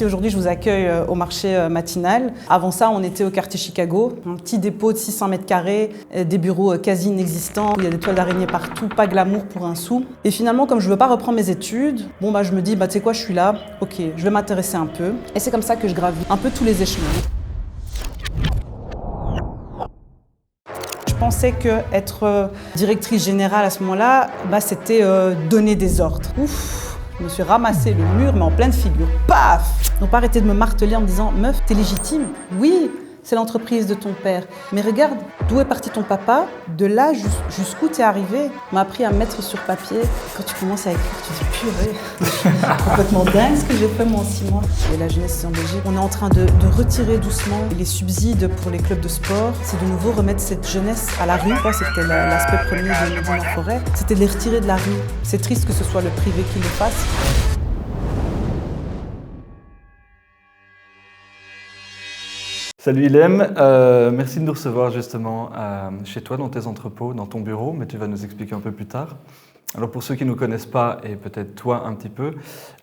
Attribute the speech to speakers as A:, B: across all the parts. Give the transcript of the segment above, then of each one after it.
A: Aujourd'hui, je vous accueille au marché matinal. Avant ça, on était au quartier Chicago, un petit dépôt de 600 mètres carrés, des bureaux quasi inexistants, où il y a des toiles d'araignée partout, pas glamour pour un sou. Et finalement, comme je ne veux pas reprendre mes études, je me dis, tu sais quoi, je suis là, ok, je vais m'intéresser un peu. Et c'est comme ça que je gravis un peu tous les échelons. Je pensais qu'être directrice générale à ce moment-là, c'était donner des ordres. Ouf! Je me suis ramassé le mur, mais en pleine figure. Paf! Ils n'ont pas arrêté de me marteler en me disant « Meuf, t'es légitime? Oui, c'est l'entreprise de ton père. Mais regarde, d'où est parti ton papa? De là jusqu'où t'es arrivé ?» On m'a appris à mettre sur papier. Quand tu commences à écrire, tu dis « Purée, je suis complètement dingue ce que j'ai fait moi en 6 mois. » Et la jeunesse en Belgique, on est en train de retirer doucement les subsides pour les clubs de sport. C'est de nouveau remettre cette jeunesse à la rue. C'était l'aspect premier de Médine en forêt. C'était de les retirer de la rue. C'est triste que ce soit le privé qui le fasse.
B: Salut Ilem, merci de nous recevoir justement chez toi, dans tes entrepôts, dans ton bureau, mais tu vas nous expliquer un peu plus tard. Alors pour ceux qui ne nous connaissent pas, et peut-être toi un petit peu,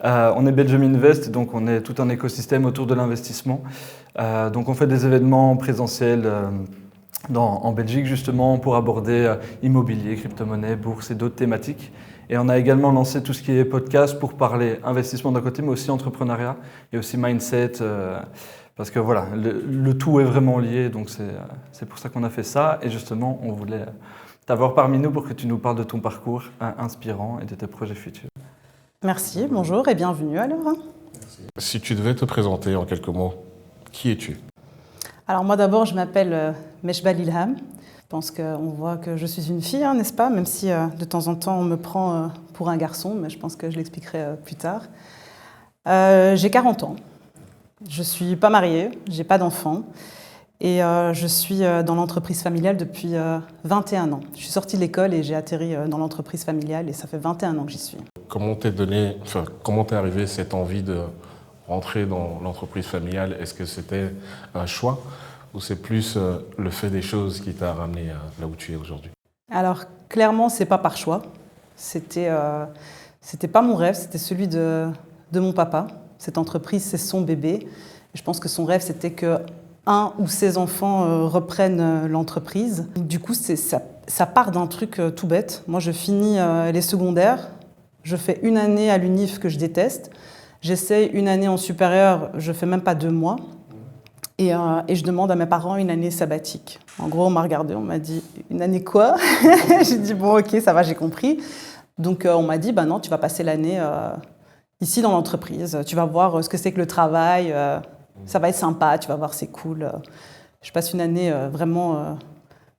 B: on est Belgium Invest, donc on est tout un écosystème autour de l'investissement. Donc on fait des événements présentiels en Belgique justement pour aborder immobilier, crypto-monnaie, bourse et d'autres thématiques. Et on a également lancé tout ce qui est podcast pour parler investissement d'un côté, mais aussi entrepreneuriat et aussi mindset. Parce que voilà, le tout est vraiment lié, donc c'est pour ça qu'on a fait ça. Et justement, on voulait t'avoir parmi nous pour que tu nous parles de ton parcours inspirant et de tes projets futurs.
A: Merci, bonjour et bienvenue alors.
C: Merci. Si tu devais te présenter en quelques mots, qui es-tu?
A: Alors moi d'abord, je m'appelle Meshbal Ilham. Je pense qu'on voit que je suis une fille, n'est-ce pas? Même si de temps en temps on me prend pour un garçon, mais je pense que je l'expliquerai plus tard. J'ai 40 ans. Je ne suis pas mariée, je n'ai pas d'enfant et je suis dans l'entreprise familiale depuis 21 ans. Je suis sortie de l'école et j'ai atterri dans l'entreprise familiale et ça fait 21 ans que j'y suis.
C: Comment t'es arrivé cette envie de rentrer dans l'entreprise familiale? Est-ce que c'était un choix ou c'est plus le fait des choses qui t'a ramené là où tu es aujourd'hui?
A: Alors clairement, ce n'est pas par choix. C'était pas mon rêve, c'était celui de mon papa. Cette entreprise, c'est son bébé. Et je pense que son rêve, c'était que un ou ses enfants reprennent l'entreprise. Du coup, ça part d'un truc tout bête. Moi, je finis les secondaires. Je fais une année à l'UNIF que je déteste. J'essaye une année en supérieur, je fais même pas 2 mois. Et je demande à mes parents une année sabbatique. En gros, on m'a regardé, on m'a dit « Une année quoi ?» J'ai dit « Bon, ok, ça va, j'ai compris. » Donc, on m'a dit « non, tu vas passer l'année... ici dans l'entreprise, tu vas voir ce que c'est que le travail, ça va être sympa, tu vas voir, c'est cool. Je passe une année vraiment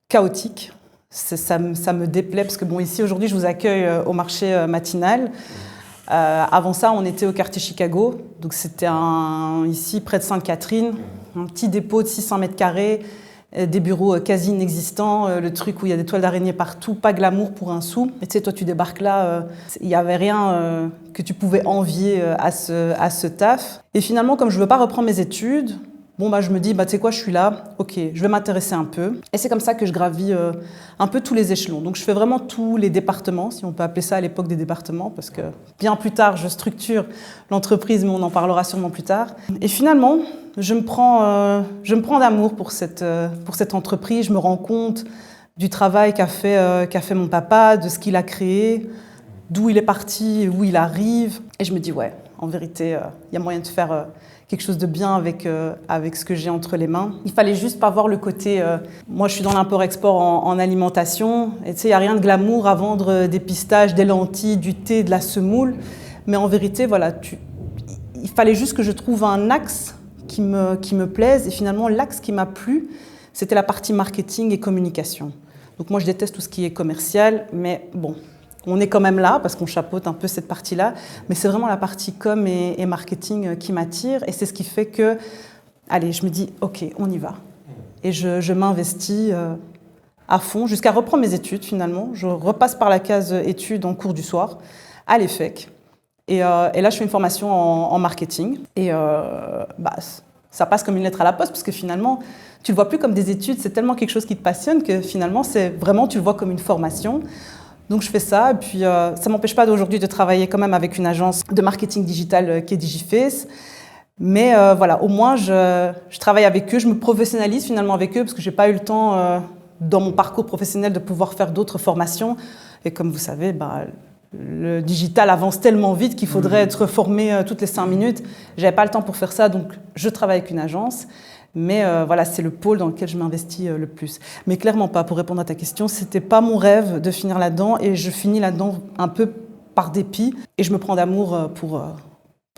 A: chaotique, ça me déplaît parce que ici aujourd'hui je vous accueille au marché matinal. Avant ça, on était au quartier Chicago, donc c'était ici près de Sainte-Catherine, un petit dépôt de 600 mètres carrés, des bureaux quasi inexistants, le truc où il y a des toiles d'araignée partout, pas glamour pour un sou. Et tu sais, toi, tu débarques là, il n'y avait rien que tu pouvais envier à ce taf. Et finalement, comme je ne veux pas reprendre mes études, je me dis, tu sais quoi, je suis là, ok, je vais m'intéresser un peu. Et c'est comme ça que je gravis un peu tous les échelons. Donc je fais vraiment tous les départements, si on peut appeler ça à l'époque des départements, parce que bien plus tard, je structure l'entreprise, mais on en parlera sûrement plus tard. Et finalement, je me prends d'amour pour cette entreprise. Je me rends compte du travail qu'a fait mon papa, de ce qu'il a créé, d'où il est parti, où il arrive. Et je me dis, ouais, en vérité, il y a moyen de faire quelque chose de bien avec ce que j'ai entre les mains. Il fallait juste pas voir le côté... moi, je suis dans l'import-export en alimentation. Et tu sais, il n'y a rien de glamour à vendre des pistaches, des lentilles, du thé, de la semoule. Mais en vérité, voilà, il fallait juste que je trouve un axe qui me plaise. Et finalement, l'axe qui m'a plu, c'était la partie marketing et communication. Donc moi, je déteste tout ce qui est commercial, mais bon, on est quand même là parce qu'on chapeaute un peu cette partie-là. Mais c'est vraiment la partie com et marketing qui m'attire. Et c'est ce qui fait que, allez, je me dis, ok, on y va. Et je m'investis à fond jusqu'à reprendre mes études finalement. Je repasse par la case études en cours du soir à l'EFEC. Et là, je fais une formation en marketing. Et ça passe comme une lettre à la poste parce que finalement, tu le vois plus comme des études. C'est tellement quelque chose qui te passionne que finalement, c'est vraiment, tu le vois comme une formation. Donc je fais ça, et puis ça ne m'empêche pas d'aujourd'hui de travailler quand même avec une agence de marketing digital qui est Digiface. Mais voilà, au moins, je travaille avec eux, je me professionnalise finalement avec eux, parce que je n'ai pas eu le temps, dans mon parcours professionnel, de pouvoir faire d'autres formations. Et comme vous savez, le digital avance tellement vite qu'il faudrait être formé toutes les 5 minutes. Je n'avais pas le temps pour faire ça, donc je travaille avec une agence. Mais voilà, c'est le pôle dans lequel je m'investis le plus. Mais clairement pas, pour répondre à ta question, c'était pas mon rêve de finir là-dedans, et je finis là-dedans un peu par dépit, et je me prends d'amour pour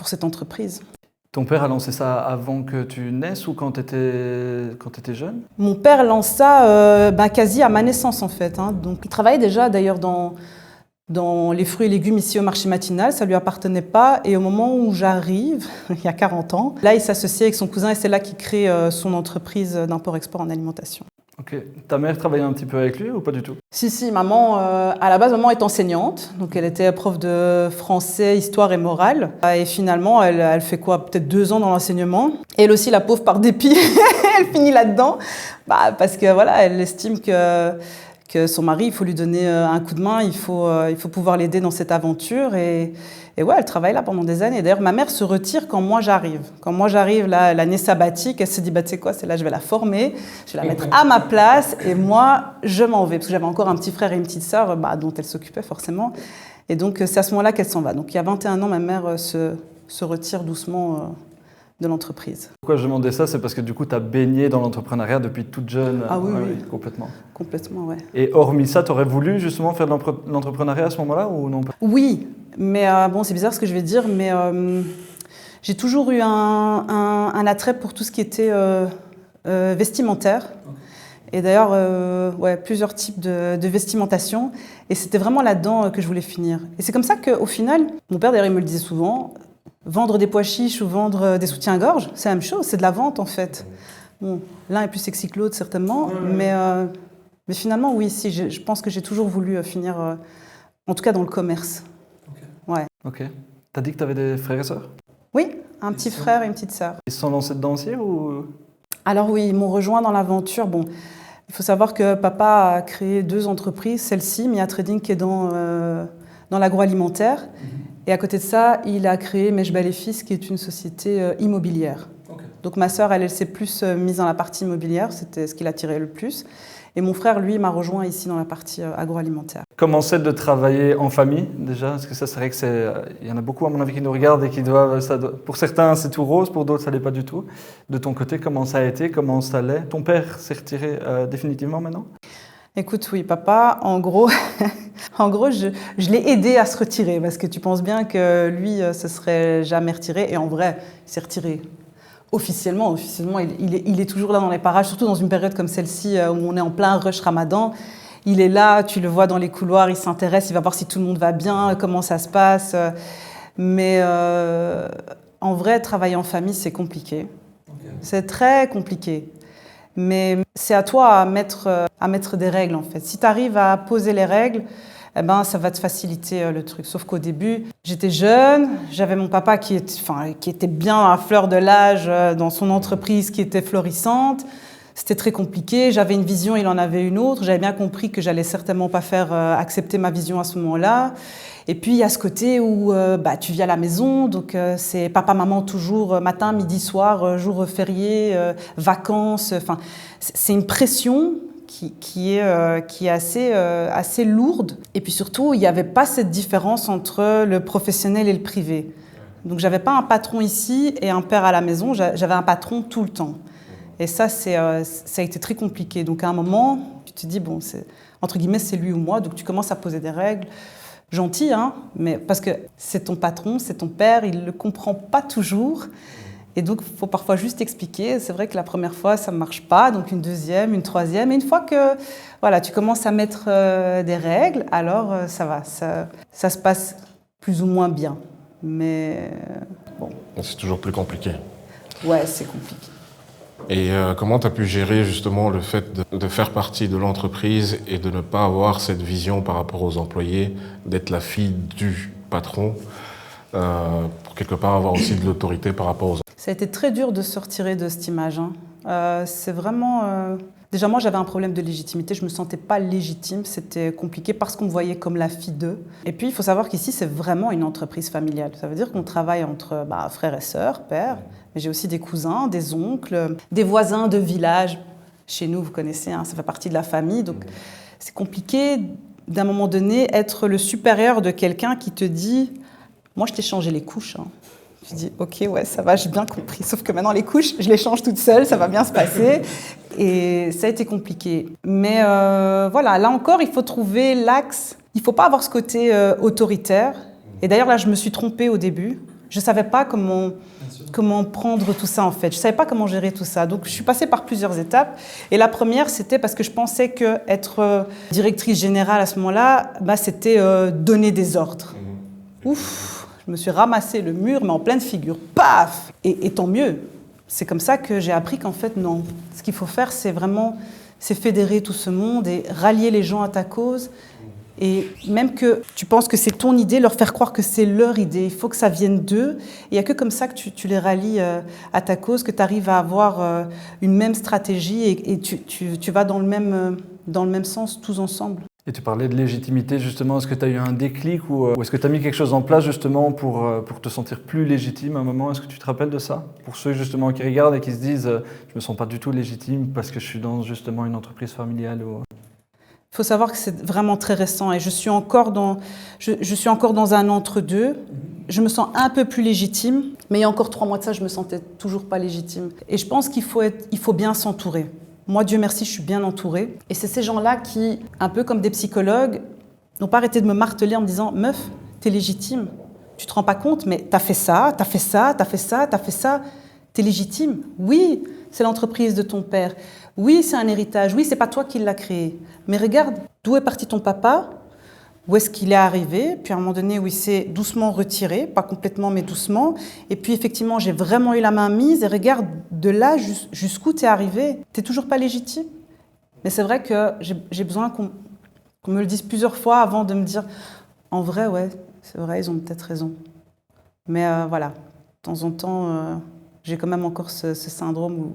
A: cette entreprise.
B: Ton père a lancé ça avant que tu naisses ou quand tu étais jeune?
A: Mon père lance ça quasi à ma naissance en fait. Donc, il travaillait déjà d'ailleurs dans les fruits et légumes ici au marché matinal, ça ne lui appartenait pas. Et au moment où j'arrive, il y a 40 ans, là il s'associe avec son cousin et c'est là qu'il crée son entreprise d'import-export en alimentation.
B: Ok. Ta mère travaillait un petit peu avec lui ou pas du tout?
A: Si, maman, à la base, maman est enseignante, donc elle était prof de français, histoire et morale. Et finalement, elle fait quoi? Peut-être 2 ans dans l'enseignement. Elle aussi, la pauvre, par dépit, elle finit là-dedans, parce que voilà, elle estime que son mari, il faut lui donner un coup de main, il faut pouvoir l'aider dans cette aventure. Et ouais, elle travaille là pendant des années. D'ailleurs, ma mère se retire quand moi j'arrive. Quand moi j'arrive, l'année sabbatique, elle se dit, tu sais quoi, c'est là, je vais la former, je vais la mettre à ma place, et moi, je m'en vais. Parce que j'avais encore un petit frère et une petite sœur dont elle s'occupait forcément. Et donc, c'est à ce moment-là qu'elle s'en va. Donc, il y a 21 ans, ma mère se retire doucement de l'entreprise.
B: Pourquoi je demandais ça? C'est parce que du coup, tu as baigné dans l'entrepreneuriat depuis toute jeune.
A: Ah oui, oui.
B: Complètement.
A: Complètement, ouais.
B: Et hormis ça, tu aurais voulu justement faire de l'entrepreneuriat à ce moment-là ou non?
A: Oui, mais bon, c'est bizarre ce que je vais dire, mais j'ai toujours eu un attrait pour tout ce qui était vestimentaire. Et d'ailleurs, plusieurs types de vestimentation. Et c'était vraiment là-dedans que je voulais finir. Et c'est comme ça qu'au final, mon père d'ailleurs, il me le disait souvent, vendre des pois chiches ou vendre des soutiens-gorge, c'est la même chose, c'est de la vente en fait. Bon, l'un est plus sexy que l'autre certainement, mais finalement, oui, si, je pense que j'ai toujours voulu finir, en tout cas dans le commerce. Ouais.
B: Ok. T'as dit que tu avais des frères et sœurs?
A: Oui, un petit frère et une petite sœur.
B: Ils se sont lancés dedans aussi ou?
A: Alors oui, ils m'ont rejoint dans l'aventure. Bon, il faut savoir que papa a créé 2 entreprises, celle-ci, Mia Trading, qui est dans l'agroalimentaire. Et à côté de ça, il a créé Meshbel et Fils, qui est une société immobilière. Okay. Donc ma sœur, elle s'est plus mise dans la partie immobilière, c'était ce qui l'attirait le plus. Et mon frère, lui, m'a rejoint ici dans la partie agroalimentaire.
B: Comment c'est de travailler en famille déjà? Parce que ça, c'est vrai il y en a beaucoup à mon avis qui nous regardent et qui pour certains, c'est tout rose, pour d'autres, ça l'est pas du tout. De ton côté, comment ça a été? Comment ça l'est? Ton père s'est retiré définitivement maintenant? Écoute,
A: oui, papa, en gros, je l'ai aidé à se retirer parce que tu penses bien que lui, se serait jamais retiré. Et en vrai, il s'est retiré officiellement, il est toujours là dans les parages, surtout dans une période comme celle-ci où on est en plein rush Ramadan. Il est là, tu le vois dans les couloirs, il s'intéresse, il va voir si tout le monde va bien, comment ça se passe. Mais en vrai, travailler en famille, c'est compliqué. Okay. C'est très compliqué. Mais c'est à toi à mettre des règles, en fait. Si tu arrives à poser les règles, eh ben, ça va te faciliter le truc. Sauf qu'au début, j'étais jeune, j'avais mon papa qui était bien à fleur de l'âge dans son entreprise qui était florissante. C'était très compliqué, j'avais une vision, il en avait une autre. J'avais bien compris que j'allais certainement pas faire accepter ma vision à ce moment-là. Et puis, il y a ce côté où tu vis à la maison, donc c'est papa, maman toujours, matin, midi, soir, jour férié, vacances. Enfin, c'est une pression qui est assez lourde. Et puis surtout, il n'y avait pas cette différence entre le professionnel et le privé. Donc, j'avais pas un patron ici et un père à la maison, j'avais un patron tout le temps. Et ça, ça a été très compliqué. Donc, à un moment, tu te dis, bon, entre guillemets, c'est lui ou moi. Donc, tu commences à poser des règles. Gentil, hein, mais parce que c'est ton patron, c'est ton père, il ne le comprend pas toujours. Et donc, il faut parfois juste expliquer. C'est vrai que la première fois, ça ne marche pas. Donc, une deuxième, une troisième. Et une fois que voilà, tu commences à mettre des règles, alors ça va. Ça se passe plus ou moins bien. Mais bon.
C: C'est toujours plus compliqué.
A: Ouais, c'est compliqué.
C: Et comment tu as pu gérer justement le fait de faire partie de l'entreprise et de ne pas avoir cette vision par rapport aux employés, d'être la fille du patron, pour quelque part avoir aussi de l'autorité par rapport aux employés?
A: Ça a été très dur de se retirer de cette image. C'est vraiment... Déjà, moi, j'avais un problème de légitimité. Je ne me sentais pas légitime. C'était compliqué parce qu'on me voyait comme la fille d'eux. Et puis, il faut savoir qu'ici, c'est vraiment une entreprise familiale. Ça veut dire qu'on travaille entre frères et sœurs, pères. Mais j'ai aussi des cousins, des oncles, des voisins de village. Chez nous, vous connaissez, hein, ça fait partie de la famille. Donc, c'est compliqué, d'un moment donné, être le supérieur de quelqu'un qui te dit « Moi, je t'ai changé les couches. Hein. » Je dis « Ok, ouais, ça va, j'ai bien compris. Sauf que maintenant, les couches, je les change toute seule, ça va bien se passer. » Et ça a été compliqué. Mais voilà, là encore, il faut trouver l'axe. Il ne faut pas avoir ce côté autoritaire. Et d'ailleurs, là, je me suis trompée au début. Je ne savais pas comment prendre tout ça, en fait. Je ne savais pas comment gérer tout ça. Donc, je suis passée par plusieurs étapes. Et la première, c'était parce que je pensais qu'être directrice générale à ce moment-là, c'était donner des ordres. Ouf! Je me suis ramassé le mur, mais en pleine figure. Paf! Et tant mieux. C'est comme ça que j'ai appris qu'en fait, non. Ce qu'il faut faire, c'est fédérer tout ce monde et rallier les gens à ta cause. Et même que tu penses que c'est ton idée, leur faire croire que c'est leur idée. Il faut que ça vienne d'eux. Il n'y a que comme ça que tu les rallies à ta cause, que tu arrives à avoir une même stratégie et tu vas dans le même sens tous ensemble.
B: Et tu parlais de légitimité, justement. Est-ce que tu as eu un déclic ou est-ce que tu as mis quelque chose en place, justement, pour te sentir plus légitime à un moment? Est-ce que tu te rappelles de ça? Pour ceux, justement, qui regardent et qui se disent je me sens pas du tout légitime parce que je suis dans, justement, une entreprise familiale ou...
A: Il faut savoir que c'est vraiment très récent et je suis encore dans un entre-deux. Je me sens un peu plus légitime, mais il y a encore 3 mois de ça, je me sentais toujours pas légitime. Et je pense qu'il faut bien s'entourer. Moi, Dieu merci, je suis bien entourée. Et c'est ces gens-là qui, un peu comme des psychologues, n'ont pas arrêté de me marteler en me disant « Meuf, t'es légitime. Tu te rends pas compte, mais t'as fait ça, t'as fait ça, t'as fait ça, t'as fait ça. T'es légitime. Oui, c'est l'entreprise de ton père. Oui, c'est un héritage. Oui, c'est pas toi qui l'as créé. Mais regarde, d'où est parti ton papa? Où est-ce qu'il est arrivé? Puis à un moment donné où il s'est doucement retiré, pas complètement, mais doucement. Et puis effectivement, j'ai vraiment eu la main mise. Et regarde, de là jusqu'où tu es arrivé, tu n'es toujours pas légitime. Mais c'est vrai que j'ai besoin qu'on me le dise plusieurs fois avant de me dire en vrai, ouais, c'est vrai, ils ont peut-être raison. Mais voilà, de temps en temps, j'ai quand même encore ce syndrome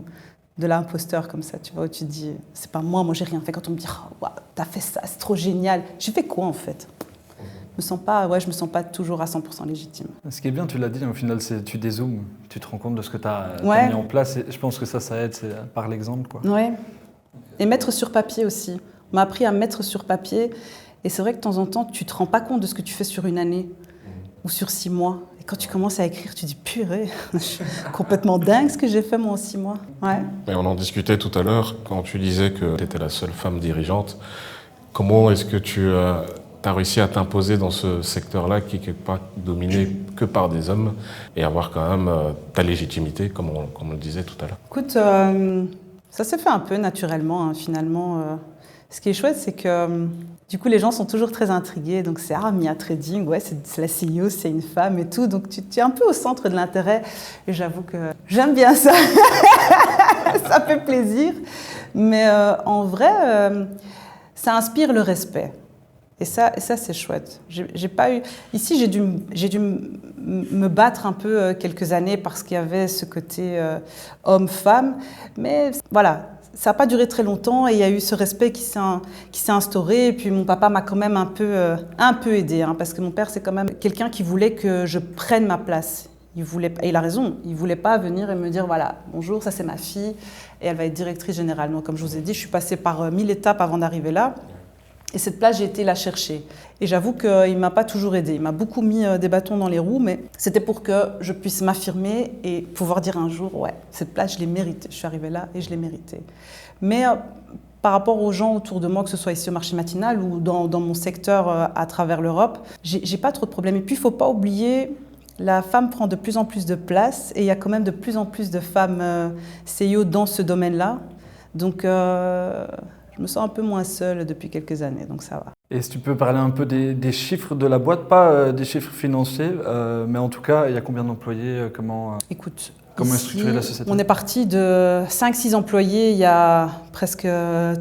A: de l'imposteur comme ça, tu vois, où tu te dis, c'est pas moi j'ai rien fait. Quand on me dit, oh, wow, t'as fait ça, c'est trop génial. J'ai fait quoi en fait? Je me sens pas toujours à 100% légitime.
B: Ce qui est bien, tu l'as dit, au final, c'est tu dézoomes, tu te rends compte de ce que tu as mis en place. Et je pense que ça aide, c'est par l'exemple, quoi.
A: Ouais. Et mettre sur papier aussi. On m'a appris à mettre sur papier. Et c'est vrai que de temps en temps, tu te rends pas compte de ce que tu fais sur une année ou sur 6 mois. Et quand tu commences à écrire, tu dis purée, je suis complètement dingue ce que j'ai fait moi en 6 mois. Ouais.
C: Mais on en discutait tout à l'heure quand tu disais que tu étais la seule femme dirigeante. Comment est-ce que tu as réussi à t'imposer dans ce secteur-là qui n'est pas dominé que par des hommes et avoir quand même ta légitimité, comme on le disait tout à l'heure?
A: Écoute, ça s'est fait un peu naturellement, hein, finalement. Ce qui est chouette, c'est que du coup, les gens sont toujours très intrigués. Donc, c'est Mia Trading, ouais, c'est la CEO, c'est une femme et tout. Donc, tu es un peu au centre de l'intérêt. Et j'avoue que j'aime bien ça. Ça fait plaisir. Mais en vrai, ça inspire le respect. Et ça c'est chouette. J'ai pas eu... Ici, j'ai dû me battre un peu quelques années parce qu'il y avait ce côté homme-femme. Mais voilà. Ça n'a pas duré très longtemps et il y a eu ce respect qui s'est instauré. Et puis mon papa m'a quand même un peu aidée, hein, parce que mon père, c'est quand même quelqu'un qui voulait que je prenne ma place. Et il a raison, il ne voulait pas venir et me dire, voilà, bonjour, ça c'est ma fille et elle va être directrice générale. Donc, comme je vous ai dit, je suis passée par 1000 étapes avant d'arriver là. Et cette place, j'ai été la chercher. Et j'avoue qu'il ne m'a pas toujours aidée. Il m'a beaucoup mis des bâtons dans les roues, mais c'était pour que je puisse m'affirmer et pouvoir dire un jour, ouais, cette place, je l'ai méritée. Je suis arrivée là et je l'ai méritée. Mais par rapport aux gens autour de moi, que ce soit ici au marché matinal ou dans mon secteur à travers l'Europe, j'ai pas trop de problèmes. Et puis, il ne faut pas oublier, la femme prend de plus en plus de place et il y a quand même de plus en plus de femmes CEO dans ce domaine-là. Donc, je me sens un peu moins seule depuis quelques années, donc ça va.
B: Et si tu peux parler un peu des chiffres de la boîte, pas des chiffres financiers, mais en tout cas, il y a combien d'employés, comment...
A: Écoute,
B: Comment est
A: Ici,
B: structurée la société?
A: On est parti de 5-6 employés il y a presque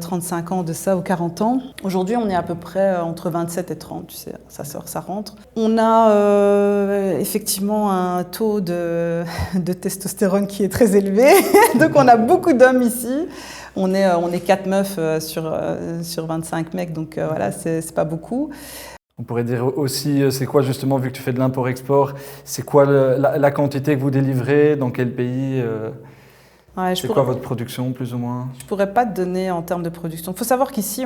A: 35 ans de ça, ou 40 ans. Aujourd'hui, on est à peu près entre 27 et 30, tu sais, ça sort, ça rentre. On a effectivement un taux de testostérone qui est très élevé, donc on a beaucoup d'hommes ici. On est 4 meufs sur 25 mecs, donc voilà, c'est pas beaucoup.
B: On pourrait dire aussi, c'est quoi justement, vu que tu fais de l'import-export, c'est quoi la quantité que vous délivrez, dans quel pays
A: Ouais,
B: c'est quoi votre production, plus ou moins?
A: Je pourrais pas te donner en termes de production. Il faut savoir qu'ici,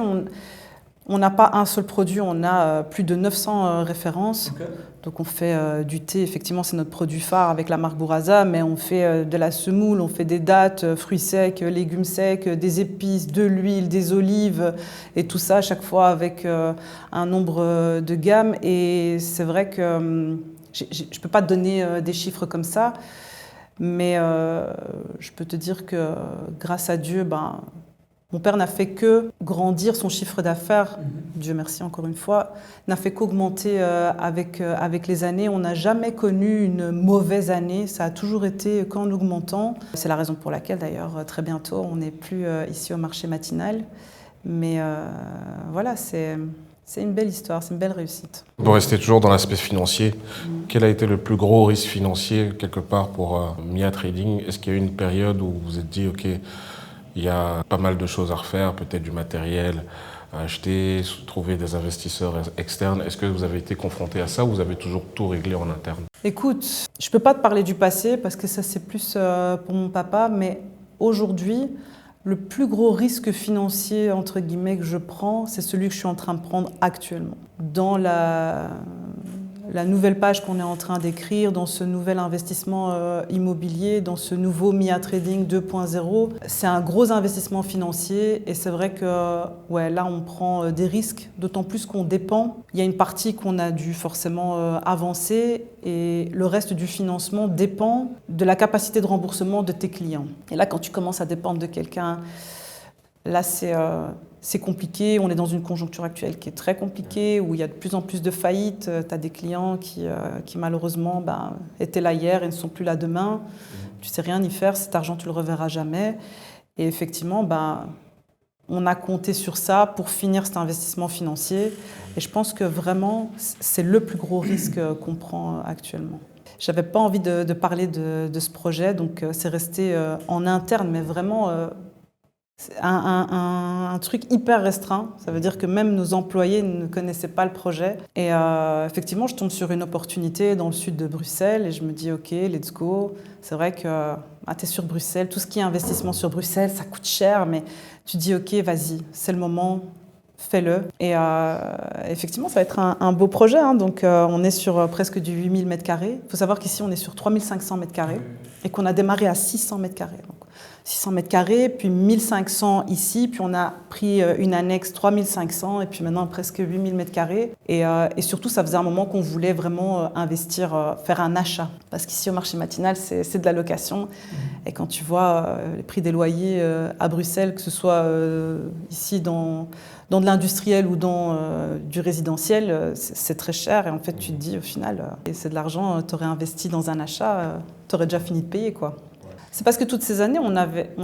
A: on n'a pas un seul produit, on a plus de 900 références. Okay. Donc on fait du thé, effectivement c'est notre produit phare avec la marque Bourasa, mais on fait de la semoule, on fait des dattes, fruits secs, légumes secs, des épices, de l'huile, des olives, et tout ça à chaque fois avec un nombre de gammes. Et c'est vrai que je ne peux pas te donner des chiffres comme ça, mais je peux te dire que grâce à Dieu, mon père n'a fait que grandir son chiffre d'affaires, Dieu merci encore une fois, n'a fait qu'augmenter avec les années. On n'a jamais connu une mauvaise année, ça a toujours été qu'en augmentant. C'est la raison pour laquelle d'ailleurs très bientôt on n'est plus ici au marché matinal. Mais voilà, c'est une belle histoire, c'est une belle réussite.
C: Pour rester toujours dans l'aspect financier, quel a été le plus gros risque financier quelque part pour Mia Trading? Est-ce qu'il y a eu une période où vous vous êtes dit, ok, il y a pas mal de choses à refaire, peut-être du matériel à acheter, trouver des investisseurs externes. Est-ce que vous avez été confronté à ça ou vous avez toujours tout réglé en interne?
A: Écoute, je ne peux pas te parler du passé parce que ça c'est plus pour mon papa, mais aujourd'hui, le plus gros risque financier, entre guillemets, que je prends, c'est celui que je suis en train de prendre actuellement. Dans la nouvelle page qu'on est en train d'écrire, dans ce nouvel investissement immobilier, dans ce nouveau Mia Trading 2.0, c'est un gros investissement financier et c'est vrai que ouais, là on prend des risques, d'autant plus qu'on dépend. Il y a une partie qu'on a dû forcément avancer et le reste du financement dépend de la capacité de remboursement de tes clients. Et là quand tu commences à dépendre de quelqu'un, là c'est compliqué, on est dans une conjoncture actuelle qui est très compliquée, où il y a de plus en plus de faillites. Tu as des clients qui malheureusement étaient là hier et ne sont plus là demain. Tu ne sais rien y faire, cet argent tu ne le reverras jamais. Et effectivement, on a compté sur ça pour finir cet investissement financier. Et je pense que vraiment, c'est le plus gros risque qu'on prend actuellement. Je n'avais pas envie de parler de ce projet, donc c'est resté en interne, mais vraiment... C'est un truc hyper restreint, ça veut dire que même nos employés ne connaissaient pas le projet. Et effectivement, je tombe sur une opportunité dans le sud de Bruxelles et je me dis ok, let's go. C'est vrai que tu es sur Bruxelles, tout ce qui est investissement sur Bruxelles, ça coûte cher, mais tu dis ok, vas-y, c'est le moment, fais-le. Et effectivement, ça va être un beau projet, hein. Donc on est sur presque du 8000 m². Il faut savoir qu'ici, on est sur 3500 m² et qu'on a démarré à 600 m². Donc, 600 m², puis 1500 ici, puis on a pris une annexe 3500 et puis maintenant presque 8000 m². Et surtout, ça faisait un moment qu'on voulait vraiment investir, faire un achat. Parce qu'ici, au marché matinal, c'est de la location. Et quand tu vois les prix des loyers à Bruxelles, que ce soit ici dans de l'industriel ou dans du résidentiel, c'est très cher. Et en fait, tu te dis, au final, c'est de l'argent, tu aurais investi dans un achat, tu aurais déjà fini de payer, quoi. C'est parce que toutes ces années, on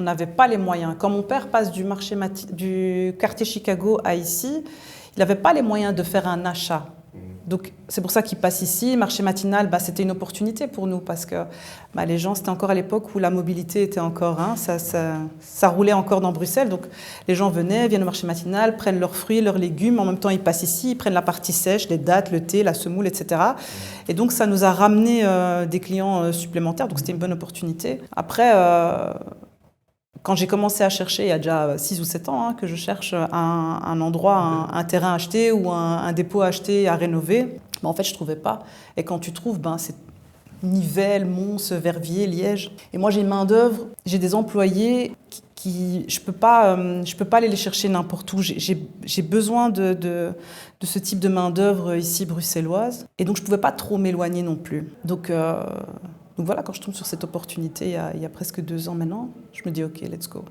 A: n'avait pas les moyens. Quand mon père passe du quartier Chicago à ici, il n'avait pas les moyens de faire un achat. Donc c'est pour ça qu'il passe ici. Marché matinal, c'était une opportunité pour nous parce que les gens, c'était encore à l'époque où la mobilité était encore, ça roulait encore dans Bruxelles. Donc les gens viennent au marché matinal, prennent leurs fruits, leurs légumes. En même temps, ils passent ici, ils prennent la partie sèche, les dattes, le thé, la semoule, etc. Et donc ça nous a ramené des clients supplémentaires. Donc c'était une bonne opportunité. Après, quand j'ai commencé à chercher, il y a déjà 6 ou 7 ans, que je cherche un endroit, un terrain à acheter ou un dépôt à acheter, à rénover, en fait, je ne trouvais pas. Et quand tu trouves, c'est Nivelles, Mons, Verviers, Liège. Et moi, j'ai une main-d'œuvre, j'ai des employés qui je peux pas aller les chercher n'importe où. J'ai besoin de ce type de main-d'œuvre ici bruxelloise. Et donc, je ne pouvais pas trop m'éloigner non plus. Donc voilà, quand je tombe sur cette opportunité il y a presque 2 ans maintenant, je me dis ok, let's go.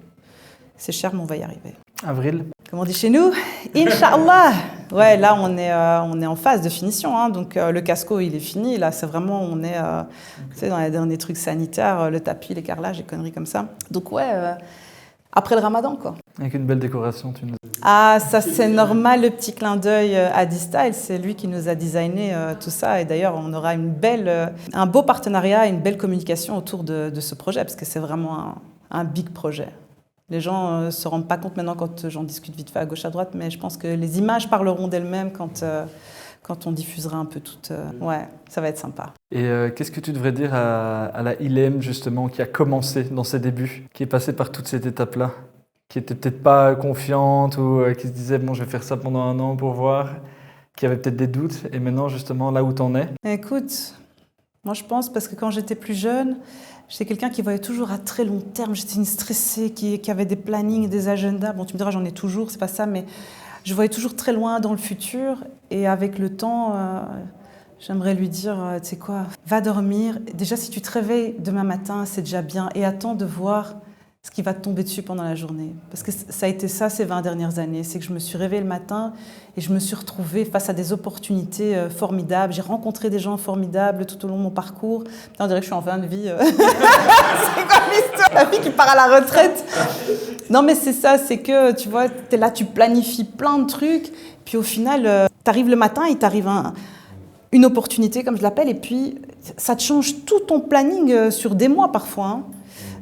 A: C'est cher, mais on va y arriver.
B: Avril.
A: Comme on dit chez nous, Inch'Allah. Ouais, là, on est en phase de finition. Hein. Donc, le casco, il est fini. Là, c'est vraiment, on est tu sais, dans les derniers trucs sanitaires, le tapis, les carrelages, les conneries comme ça. Donc, ouais, après le ramadan, quoi. Avec
B: une belle décoration, tu nous as dit.
A: Ah, ça, c'est normal, le petit clin d'œil à D-Style. C'est lui qui nous a designé tout ça. Et d'ailleurs, on aura un beau partenariat et une belle communication autour de ce projet, parce que c'est vraiment un big projet. Les gens ne se rendent pas compte maintenant quand j'en discute vite fait à gauche à droite, mais je pense que les images parleront d'elles-mêmes quand on diffusera un peu toutes. Ouais, ça va être sympa.
B: Et qu'est-ce que tu devrais dire à la Ilem, justement, qui a commencé dans ses débuts, qui est passée par toute cette étape-là, qui était peut-être pas confiante ou qui se disait « bon, je vais faire ça pendant 1 an pour voir », qui avait peut-être des doutes, et maintenant, justement, là où t'en es?
A: Écoute, moi je pense, parce que quand j'étais plus jeune, j'étais quelqu'un qui voyait toujours à très long terme. J'étais une stressée qui avait des plannings, des agendas. Bon, tu me diras, j'en ai toujours, c'est pas ça, mais je voyais toujours très loin dans le futur. Et avec le temps, j'aimerais lui dire, tu sais quoi, va dormir. Déjà, si tu te réveilles demain matin, c'est déjà bien. Et attends de voir ce qui va te tomber dessus pendant la journée. Parce que ça a été ça ces 20 dernières années. C'est que je me suis réveillée le matin et je me suis retrouvée face à des opportunités formidables. J'ai rencontré des gens formidables tout au long de mon parcours. On dirait que je suis en fin de vie. C'est quoi l'histoire? La fille qui part à la retraite. Non, mais c'est ça, c'est que, tu vois, t'es là, tu planifies plein de trucs. Puis au final, t'arrives le matin et t'arrive une opportunité, comme je l'appelle, et puis ça te change tout ton planning sur des mois parfois. Hein.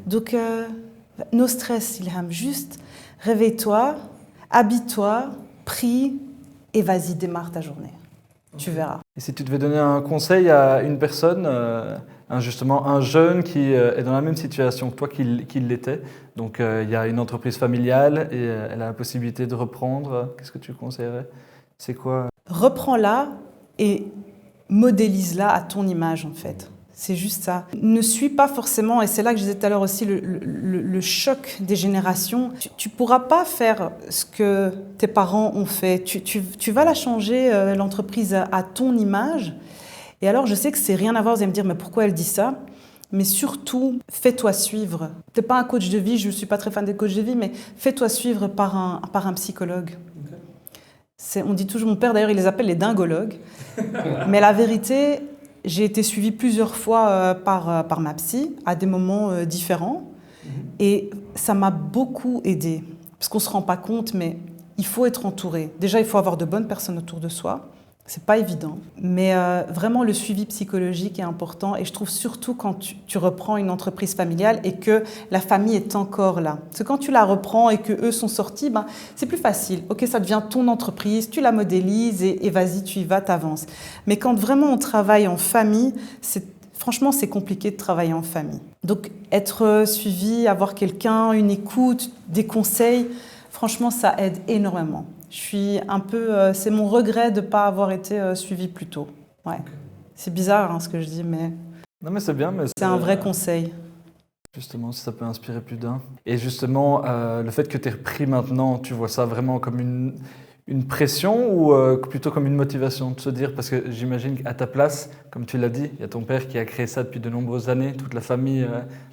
A: Donc, no stress, Ilham, juste réveille-toi, habille-toi, prie et vas-y, démarre ta journée. Tu verras.
B: Et si tu devais donner un conseil à une personne, justement un jeune qui est dans la même situation que toi qu'il l'était, donc il y a une entreprise familiale et elle a la possibilité de reprendre, qu'est-ce que tu conseillerais? C'est quoi?
A: Reprends-la et modélise-la à ton image en fait. C'est juste ça. Ne suis pas forcément, et c'est là que je disais tout à l'heure aussi, le choc des générations. Tu ne pourras pas faire ce que tes parents ont fait. Tu vas la changer, l'entreprise, à ton image. Et alors, je sais que c'est rien à voir, vous allez me dire, mais pourquoi elle dit ça? Mais surtout, fais-toi suivre. Tu n'es pas un coach de vie, je ne suis pas très fan des coachs de vie, mais fais-toi suivre par un psychologue. On dit toujours, mon père d'ailleurs, il les appelle les dingologues. Mais la vérité, j'ai été suivie plusieurs fois par ma psy, à des moments différents. Et ça m'a beaucoup aidée. Parce qu'on ne se rend pas compte, mais il faut être entouré. Déjà, il faut avoir de bonnes personnes autour de soi. C'est pas évident. Mais vraiment, le suivi psychologique est important. Et je trouve surtout quand tu reprends une entreprise familiale et que la famille est encore là. Parce que quand tu la reprends et qu'eux sont sortis, c'est plus facile. Ok, ça devient ton entreprise, tu la modélises et vas-y, tu y vas, t'avances. Mais quand vraiment on travaille en famille, franchement, c'est compliqué de travailler en famille. Donc, être suivi, avoir quelqu'un, une écoute, des conseils, franchement, ça aide énormément. Je suis un peu, c'est mon regret de ne pas avoir été suivie plus tôt. Ouais. Okay. C'est bizarre ce que je dis, mais,
B: non, mais c'est bien. Mais
A: c'est un vrai conseil.
B: Justement, si ça peut inspirer plus d'un. Et justement, le fait que tu aies repris maintenant, tu vois ça vraiment comme une pression ou plutôt comme une motivation de se dire, parce que j'imagine qu'à ta place, comme tu l'as dit, il y a ton père qui a créé ça depuis de nombreuses années, toute la famille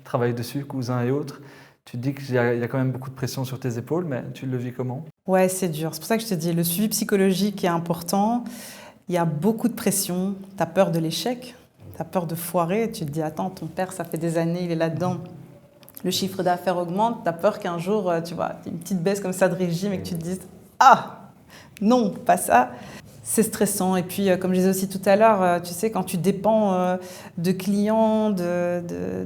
B: travaille dessus, cousins et autres. Tu te dis qu'il y a quand même beaucoup de pression sur tes épaules, mais tu le vis comment?
A: Ouais, c'est dur. C'est pour ça que je te dis, le suivi psychologique est important. Il y a beaucoup de pression. Tu as peur de l'échec, tu as peur de foirer. Tu te dis, attends, ton père, ça fait des années, il est là-dedans. Le chiffre d'affaires augmente. Tu as peur qu'un jour, tu vois, il y ait une petite baisse comme ça de régime et que tu te dises, ah, non, pas ça. C'est stressant. Et puis, comme je disais aussi tout à l'heure, tu sais, quand tu dépends de clients,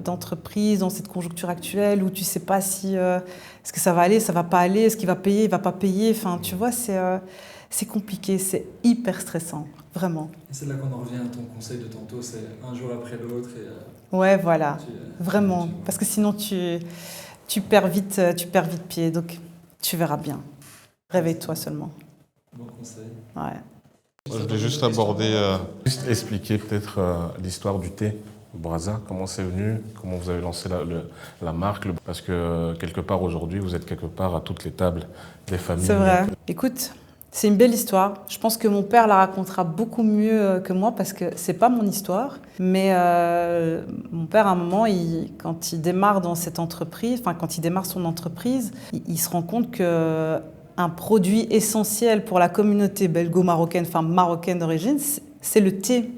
A: d'entreprises dans cette conjoncture actuelle où tu ne sais pas si est-ce que ça va aller, ça ne va pas aller, est-ce qu'il va payer, il ne va pas payer. Enfin, tu vois, c'est compliqué, c'est hyper stressant, vraiment.
D: Et c'est là qu'on en revient à ton conseil de tantôt, c'est un jour après l'autre.
A: Ouais, voilà, vraiment. Parce que sinon, tu perds vite pied. Donc, tu verras bien. Réveille-toi seulement.
D: Bon conseil.
A: Ouais.
C: Je voulais juste aborder, juste expliquer peut-être l'histoire du thé Braza, comment c'est venu, comment vous avez lancé la marque, parce que quelque part aujourd'hui, vous êtes quelque part à toutes les tables des familles.
A: C'est vrai. Écoute, c'est une belle histoire. Je pense que mon père la racontera beaucoup mieux que moi parce que c'est pas mon histoire. Mais mon père, à un moment, quand il démarre dans cette entreprise, enfin quand il démarre son entreprise, il se rend compte que un produit essentiel pour la communauté belgo-marocaine, enfin marocaine d'origine, c'est le thé.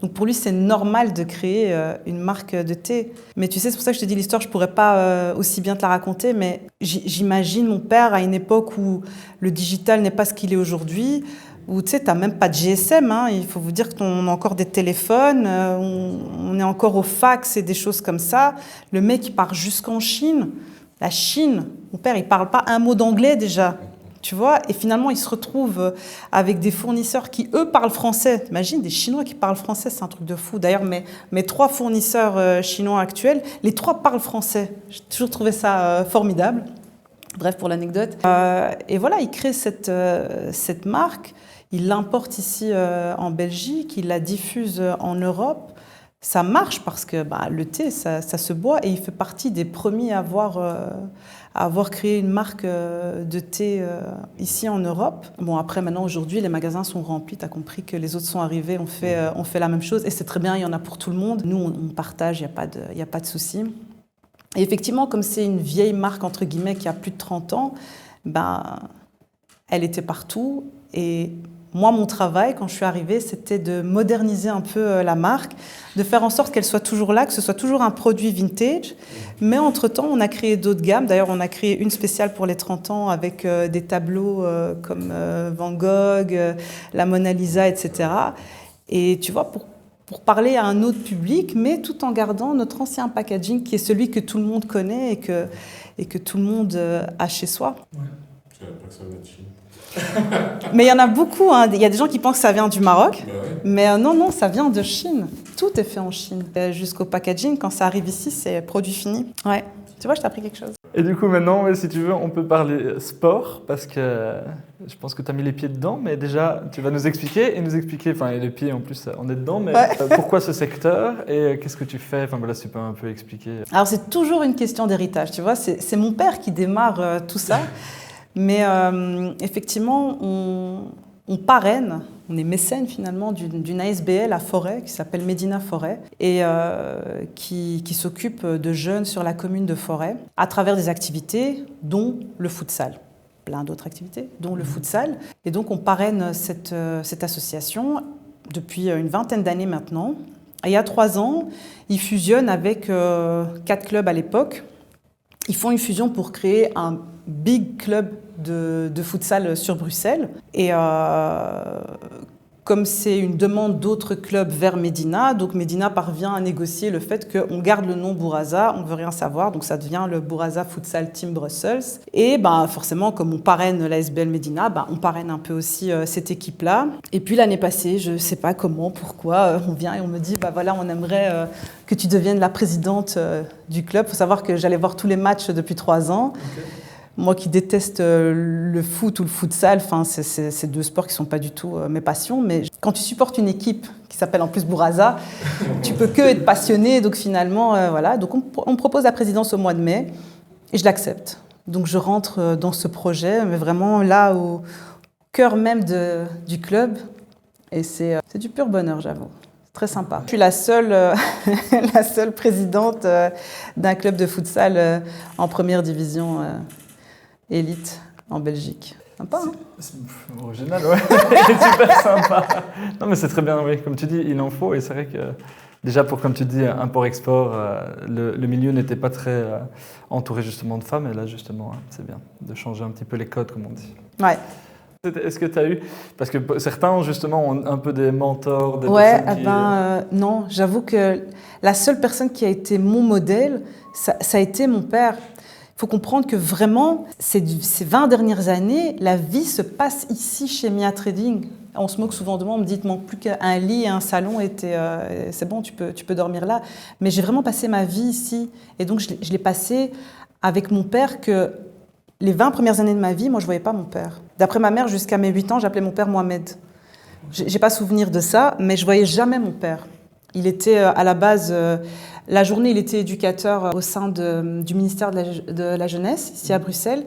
A: Donc pour lui, c'est normal de créer une marque de thé. Mais tu sais, c'est pour ça que je te dis l'histoire, je ne pourrais pas aussi bien te la raconter, mais j'imagine mon père à une époque où le digital n'est pas ce qu'il est aujourd'hui, où tu sais, tu n'as même pas de GSM, hein. Il faut vous dire qu'on a encore des téléphones, on est encore au fax et des choses comme ça. Le mec, il part jusqu'en Chine. La Chine, mon père, il ne parle pas un mot d'anglais déjà. Tu vois, et finalement, ils se retrouvent avec des fournisseurs qui, eux, parlent français. T'imagines, des Chinois qui parlent français, c'est un truc de fou. D'ailleurs, mes 3 fournisseurs chinois actuels, les 3 parlent français. J'ai toujours trouvé ça formidable. Bref, pour l'anecdote. Et voilà, il crée cette marque, il l'importe ici en Belgique, il la diffuse en Europe. Ça marche parce que le thé, ça se boit et il fait partie des premiers à avoir créé une marque de thé ici en Europe. Bon, après, maintenant, aujourd'hui, les magasins sont remplis. Tu as compris que les autres sont arrivés, on fait la même chose. Et c'est très bien, il y en a pour tout le monde. Nous, on partage, il n'y a pas de souci. Et effectivement, comme c'est une vieille marque, entre guillemets, qui a plus de 30 ans, elle était partout. Et moi, mon travail, quand je suis arrivée, c'était de moderniser un peu la marque, de faire en sorte qu'elle soit toujours là, que ce soit toujours un produit vintage. Mais entre-temps, on a créé d'autres gammes. D'ailleurs, on a créé une spéciale pour les 30 ans avec des tableaux comme Van Gogh, la Mona Lisa, etc. Et tu vois, pour parler à un autre public, mais tout en gardant notre ancien packaging qui est celui que tout le monde connaît et que tout le monde a chez soi.
C: Ouais. Je savais pas que ça venait de Chine.
A: Mais il y en a beaucoup, hein. Il y a des gens qui pensent que ça vient du Maroc,
C: Ouais.
A: mais non, ça vient de Chine. Tout est fait en Chine. Jusqu'au packaging, quand ça arrive ici, c'est produit fini. Ouais. Tu vois, je t'ai appris quelque chose.
B: Et du coup, maintenant, si tu veux, on peut parler sport, parce que je pense que tu as mis les pieds dedans, mais déjà, tu vas nous expliquer, enfin, les pieds en plus, on est dedans, mais pourquoi ce secteur et qu'est-ce que tu fais? Enfin, voilà, si tu peux un peu expliquer.
A: Alors, c'est toujours une question d'héritage, tu vois. C'est mon père qui démarre tout ça. Mais effectivement, on parraine, on est mécène finalement d'une ASBL à Forêt qui s'appelle Médina Forêt et qui s'occupe de jeunes sur la commune de Forêt à travers des activités dont le futsal. Plein d'autres activités, dont le futsal. Et donc on parraine cette association depuis une vingtaine d'années maintenant. Et il y a 3 ans, ils fusionnent avec 4 clubs à l'époque. Ils font une fusion pour créer un big club de futsal sur Bruxelles. Et comme c'est une demande d'autres clubs vers Médina, donc Médina parvient à négocier le fait qu'on garde le nom Bourasa, on ne veut rien savoir, donc ça devient le Bourasa Futsal Team Brussels. Et forcément, comme on parraine l'ASBL Médina, on parraine un peu aussi cette équipe-là. Et puis l'année passée, je ne sais pas comment, pourquoi, on vient et on me dit, voilà, on aimerait que tu deviennes la présidente du club. Il faut savoir que j'allais voir tous les matchs depuis 3 ans. Okay. Moi qui déteste le foot ou le futsal, c'est 2 sports qui ne sont pas du tout mes passions. Mais quand tu supportes une équipe qui s'appelle en plus Bourasa, tu peux que être passionné. Donc finalement, voilà. Donc on me propose la présidence au mois de mai et je l'accepte. Donc je rentre dans ce projet, mais vraiment là au cœur même du club. Et c'est du pur bonheur, j'avoue. C'est très sympa. Je suis la seule présidente d'un club de futsal en première division élite en Belgique. Sympa, hein?
B: C'est original, ouais. Super sympa. Non, mais c'est très bien, oui. Comme tu dis, il en faut. Et c'est vrai que, déjà, pour, comme tu dis, import-export, le milieu n'était pas très entouré justement de femmes. Et là, justement, c'est bien de changer un petit peu les codes, comme on dit.
A: Ouais.
B: Est-ce que tu as eu... Parce que certains, justement, ont un peu des mentors, des personnes qui...
A: non, j'avoue que la seule personne qui a été mon modèle, ça a été mon père. Il faut comprendre que vraiment, ces 20 dernières années, la vie se passe ici chez Mia Trading. On se moque souvent de moi, on me dit qu'il ne manque plus qu'un lit et un salon, c'est bon, tu peux dormir là. Mais j'ai vraiment passé ma vie ici. Et donc, je l'ai passé avec mon père que les 20 premières années de ma vie, moi, je ne voyais pas mon père. D'après ma mère, jusqu'à mes 8 ans, j'appelais mon père Mohamed. Je n'ai pas souvenir de ça, mais je ne voyais jamais mon père. Il était à la base... La journée, il était éducateur au sein du ministère de la Jeunesse, ici à Bruxelles.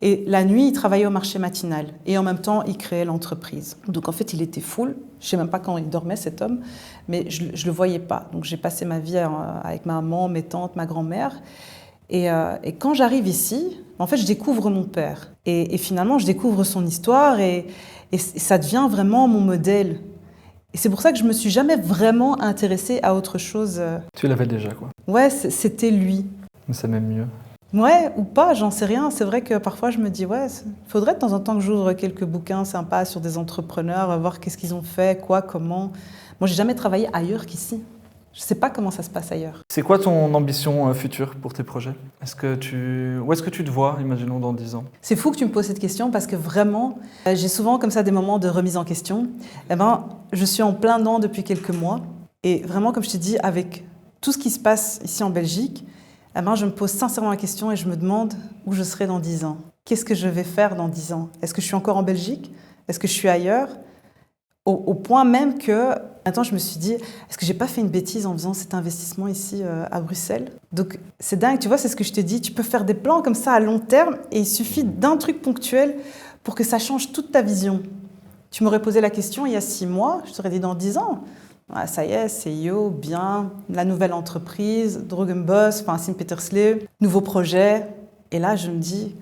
A: Et la nuit, il travaillait au marché matinal. Et en même temps, il créait l'entreprise. Donc en fait, il était full. Je ne sais même pas quand il dormait, cet homme. Mais je ne le voyais pas. Donc j'ai passé ma vie avec ma maman, mes tantes, ma grand-mère. Et quand j'arrive ici, en fait, je découvre mon père. Et finalement, je découvre son histoire et ça devient vraiment mon modèle. Et c'est pour ça que je me suis jamais vraiment intéressée à autre chose.
B: Tu l'avais déjà, quoi.
A: Ouais, c'était lui.
B: Mais c'est même mieux.
A: Ouais, ou pas, j'en sais rien. C'est vrai que parfois je me dis, ouais, faudrait de temps en temps que j'ouvre quelques bouquins sympas sur des entrepreneurs, voir qu'est-ce qu'ils ont fait, quoi, comment. Moi, j'ai jamais travaillé ailleurs qu'ici. Je sais pas comment ça se passe ailleurs.
B: C'est quoi ton ambition future pour tes projets? Où est-ce que tu te vois, imaginons, dans 10 ans?
A: C'est fou que tu me poses cette question parce que vraiment, j'ai souvent comme ça des moments de remise en question. Eh ben, je suis en plein dedans depuis quelques mois. Et vraiment, comme je te dis, avec tout ce qui se passe ici en Belgique, eh ben, je me pose sincèrement la question et je me demande où je serai dans 10 ans. Qu'est-ce que je vais faire dans 10 ans? Est-ce que je suis encore en Belgique? Est-ce que je suis ailleurs? Au point même que, maintenant, je me suis dit, est-ce que j'ai pas fait une bêtise en faisant cet investissement ici à Bruxelles? Donc, c'est dingue, tu vois, c'est ce que je te dis. Tu peux faire des plans comme ça à long terme et il suffit d'un truc ponctuel pour que ça change toute ta vision. Tu m'aurais posé la question il y a 6 mois, je t'aurais dit dans 10 ans. Ah, ça y est, CEO, bien, la nouvelle entreprise, Drogenboss, enfin Sint-Petersleeuw, nouveau projet. Et là, je me dis,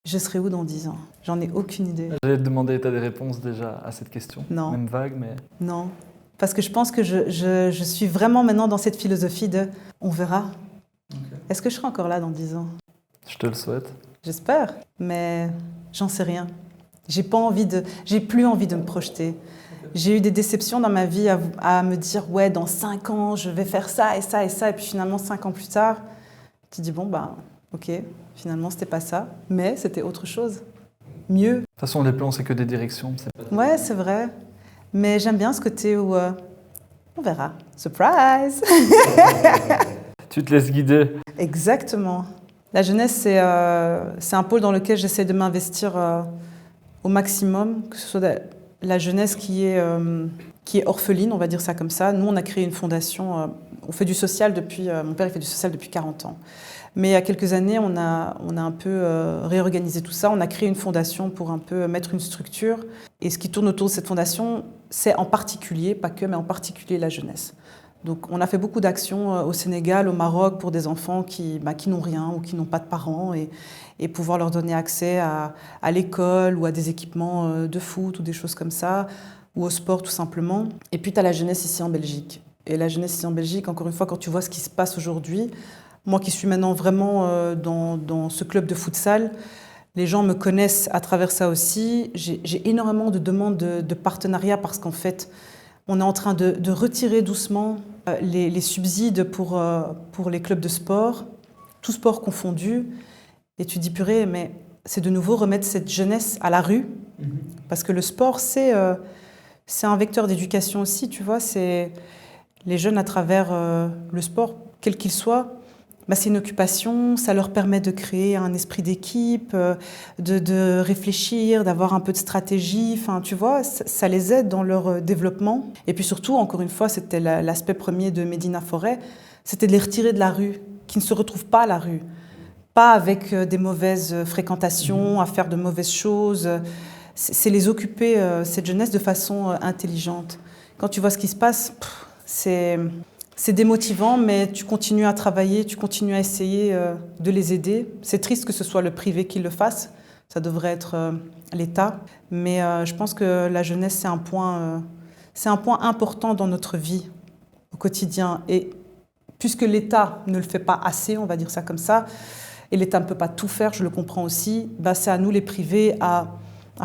A: je serai où dans 10 ans? J'en ai aucune idée.
B: J'allais te demander, tu as des réponses déjà à cette question?
A: Non.
B: Même vague, mais...
A: Non, parce que je pense que je suis vraiment maintenant dans cette philosophie de on verra.
D: Ok.
A: Est-ce que je serai encore là dans 10 ans?
B: Je te le souhaite.
A: J'espère, mais j'en sais rien. J'ai plus envie de me projeter. J'ai eu des déceptions dans ma vie à me dire ouais, dans 5 ans, je vais faire ça et ça et ça. Et puis finalement, 5 ans plus tard, tu te dis bon, bah, ok, finalement, c'était pas ça, mais c'était autre chose. Mieux.
B: De toute façon, les plans, c'est que des directions.
A: Ouais, c'est vrai. Mais j'aime bien ce côté où on verra. Surprise!
B: Tu te laisses guider.
A: Exactement. La jeunesse, c'est un pôle dans lequel j'essaie de m'investir au maximum, que ce soit la jeunesse qui est orpheline, on va dire ça comme ça. Nous, on a créé une fondation, on fait du social depuis, mon père il fait du social depuis 40 ans. Mais il y a quelques années, on a un peu réorganisé tout ça. On a créé une fondation pour un peu mettre une structure. Et ce qui tourne autour de cette fondation, c'est en particulier, pas que, mais en particulier la jeunesse. Donc on a fait beaucoup d'actions au Sénégal, au Maroc, pour des enfants qui n'ont rien ou qui n'ont pas de parents et pouvoir leur donner accès à l'école ou à des équipements de foot ou des choses comme ça, ou au sport tout simplement. Et puis tu as la jeunesse ici en Belgique. Et la jeunesse ici en Belgique, encore une fois, quand tu vois ce qui se passe aujourd'hui, moi qui suis maintenant vraiment dans ce club de futsal, les gens me connaissent à travers ça aussi. J'ai énormément de demandes de partenariat parce qu'en fait, on est en train de retirer doucement les subsides pour les clubs de sport, tout sport confondu. Et tu dis, purée, mais c'est de nouveau remettre cette jeunesse à la rue. Parce que le sport, c'est un vecteur d'éducation aussi, tu vois. C'est les jeunes à travers le sport, quel qu'il soit. C'est une occupation, ça leur permet de créer un esprit d'équipe, de réfléchir, d'avoir un peu de stratégie. Enfin, tu vois, ça les aide dans leur développement. Et puis surtout, encore une fois, c'était l'aspect premier de Médina Forêt, c'était de les retirer de la rue, qui ne se retrouvent pas à la rue. Pas avec des mauvaises fréquentations, à faire de mauvaises choses. C'est les occuper, cette jeunesse, de façon intelligente. Quand tu vois ce qui se passe, c'est démotivant, mais tu continues à travailler, tu continues à essayer de les aider. C'est triste que ce soit le privé qui le fasse, ça devrait être l'État. Mais je pense que la jeunesse, c'est un point important dans notre vie au quotidien. Et puisque l'État ne le fait pas assez, on va dire ça comme ça, et l'État ne peut pas tout faire, je le comprends aussi, c'est à nous les privés à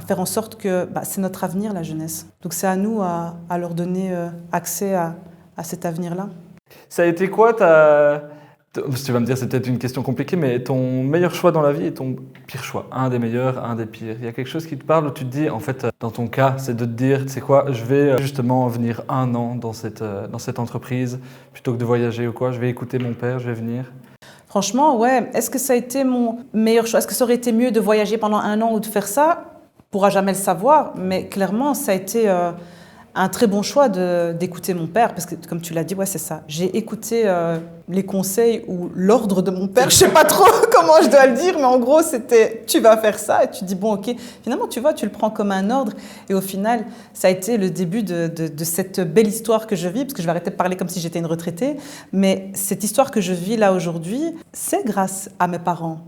A: faire en sorte que c'est notre avenir, la jeunesse. Donc c'est à nous à leur donner accès à cet avenir-là.
B: Ça a été quoi tu vas me dire, c'est peut-être une question compliquée, mais ton meilleur choix dans la vie et ton pire choix? Un des meilleurs, un des pires. Il y a quelque chose qui te parle où tu te dis, en fait, dans ton cas, c'est de te dire, tu sais quoi, je vais justement venir 1 an dans cette entreprise, plutôt que de voyager ou quoi, je vais écouter mon père, je vais venir.
A: Franchement, ouais. Est-ce que ça a été mon meilleur choix? Est-ce que ça aurait été mieux de voyager pendant 1 an ou de faire ça? On ne pourra jamais le savoir, mais clairement, ça a été un très bon choix d'écouter mon père, parce que comme tu l'as dit, ouais, c'est ça. J'ai écouté les conseils ou l'ordre de mon père, je sais pas trop comment je dois le dire, mais en gros, c'était tu vas faire ça, et tu dis bon, ok. Finalement, tu vois, tu le prends comme un ordre, et au final, ça a été le début de cette belle histoire que je vis, parce que je vais arrêter de parler comme si j'étais une retraitée, mais cette histoire que je vis là aujourd'hui, c'est grâce à mes parents.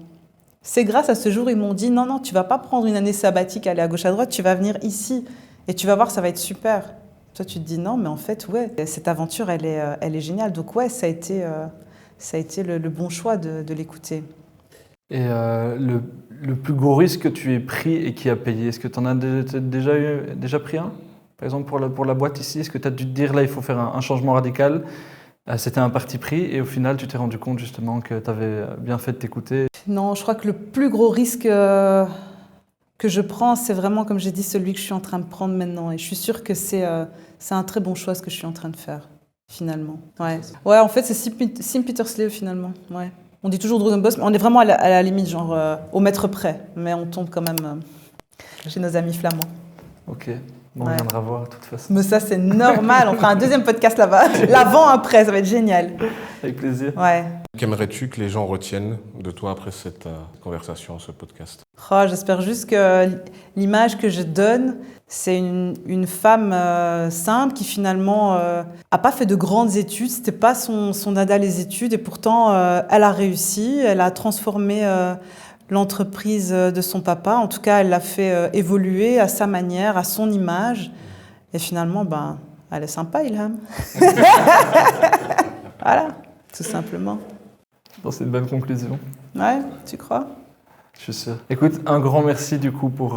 A: C'est grâce à ce jour où ils m'ont dit non, non, tu vas pas prendre une année sabbatique, aller à gauche à droite, tu vas venir ici. Et tu vas voir, ça va être super. Toi, tu te dis non, mais en fait, ouais, cette aventure, elle est géniale. Donc, ouais, ça a été le bon choix de l'écouter.
B: Et le plus gros risque que tu aies pris et qui a payé, est-ce que tu en as déjà pris un? Par exemple, pour la boîte ici, est-ce que tu as dû te dire là, il faut faire un changement radical? C'était un parti pris et au final, tu t'es rendu compte justement que tu avais bien fait de t'écouter?
A: Non, je crois que le plus gros risque que je prends, c'est vraiment, comme j'ai dit, celui que je suis en train de prendre maintenant. Et je suis sûre que c'est un très bon choix ce que je suis en train de faire, finalement. Ouais, en fait, c'est Sim Peter-Sleo, finalement. Ouais. On dit toujours Dragon Boss, mais on est vraiment à la limite, genre au mètre près. Mais on tombe quand même chez nos amis flamands.
B: Ok, bon, on viendra voir de toute façon.
A: Mais ça, c'est normal. On fera un deuxième podcast là-bas. L'avant, après, ça va être génial.
B: Avec plaisir.
A: Ouais.
C: Qu'aimerais-tu que les gens retiennent de toi après cette conversation, ce podcast?
A: J'espère juste que l'image que je donne, c'est une femme simple qui finalement a pas fait de grandes études. C'était pas son dada les études et pourtant elle a réussi. Elle a transformé l'entreprise de son papa. En tout cas, elle l'a fait évoluer à sa manière, à son image. Et finalement, elle est sympa, Ilham. Voilà, tout simplement.
B: Bon, c'est une bonne conclusion.
A: Ouais, tu crois?
B: Je suis sûr. Écoute, un grand merci du coup pour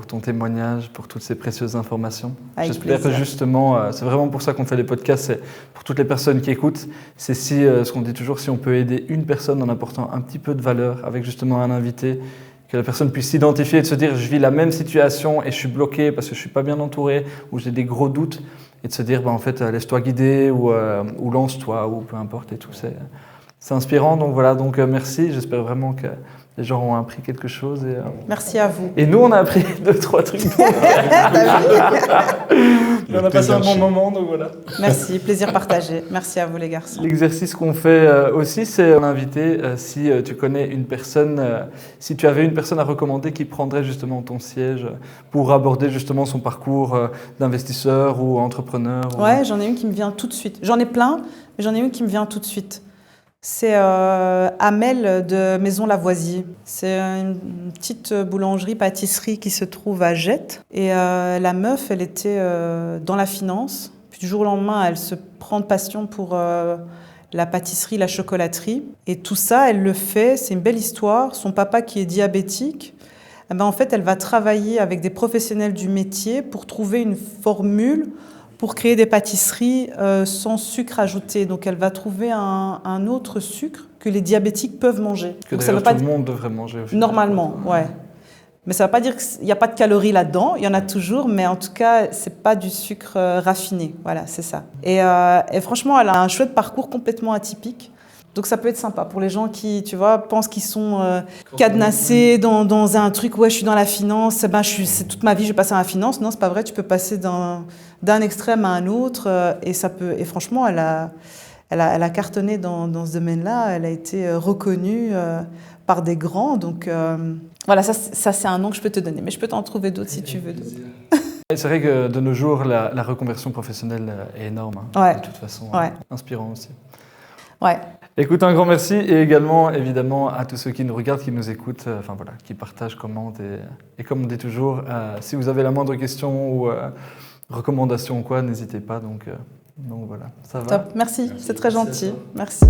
B: ton témoignage, pour toutes ces précieuses informations.
A: Avec
B: J'espère que
A: plaisir.
B: justement, c'est vraiment pour ça qu'on fait les podcasts, c'est pour toutes les personnes qui écoutent. C'est ce qu'on dit toujours, si on peut aider une personne en apportant un petit peu de valeur avec justement un invité, que la personne puisse s'identifier et de se dire je vis la même situation et je suis bloqué parce que je suis pas bien entouré ou j'ai des gros doutes et de se dire en fait laisse-toi guider ou lance-toi ou peu importe et tout. C'est inspirant, donc voilà, merci. J'espère vraiment que les gens ont appris quelque chose.
A: Merci à vous.
B: Et nous, on a appris 2-3 trucs. On a passé un bon moment, donc voilà.
A: Merci, plaisir partagé. Merci à vous les garçons.
B: L'exercice qu'on fait aussi, c'est l'inviter, si tu connais une personne, si tu avais une personne à recommander qui prendrait justement ton siège pour aborder justement son parcours d'investisseur ou entrepreneur.
A: Ouais, j'en ai une qui me vient tout de suite. J'en ai plein, mais j'en ai une qui me vient tout de suite. C'est Amel de Maison Lavoisier. C'est une petite boulangerie-pâtisserie qui se trouve à Jette. Et la meuf, elle était dans la finance. Puis du jour au lendemain, elle se prend de passion pour la pâtisserie, la chocolaterie. Et tout ça, elle le fait, c'est une belle histoire. Son papa qui est diabétique, en fait, elle va travailler avec des professionnels du métier pour trouver une formule pour créer des pâtisseries sans sucre ajouté. Donc elle va trouver un autre sucre que les diabétiques peuvent manger.
B: Que
A: donc,
B: d'ailleurs
A: ça veut pas
B: tout le monde devrait manger au final.
A: Normalement, ouais. Mais ça ne veut pas dire qu'il n'y a pas de calories là-dedans, il y en a toujours, mais en tout cas, ce n'est pas du sucre raffiné. Voilà, c'est ça. Et franchement, elle a un chouette parcours complètement atypique. Donc ça peut être sympa pour les gens qui, tu vois, pensent qu'ils sont cadenassés dans un truc, ouais, je suis dans la finance, c'est toute ma vie, je vais passer dans la finance. Non, c'est pas vrai, tu peux passer d'un extrême à un autre et franchement, elle a cartonné dans ce domaine-là, elle a été reconnue par des grands. Donc voilà, ça c'est un nom que je peux te donner, mais je peux t'en trouver d'autres si tu veux.
B: C'est vrai que de nos jours, la reconversion professionnelle est énorme.
A: Ouais.
B: De toute façon,
A: Ouais.
B: Inspirant aussi.
A: Ouais.
B: Écoute, un grand merci et également, évidemment, à tous ceux qui nous regardent, qui nous écoutent, qui partagent, commentent. Et comme on dit toujours, si vous avez la moindre question ou recommandation ou quoi, n'hésitez pas. Donc voilà, ça va.
A: Top, merci, c'est très
D: Merci à
A: gentil.
D: toi.
A: Merci.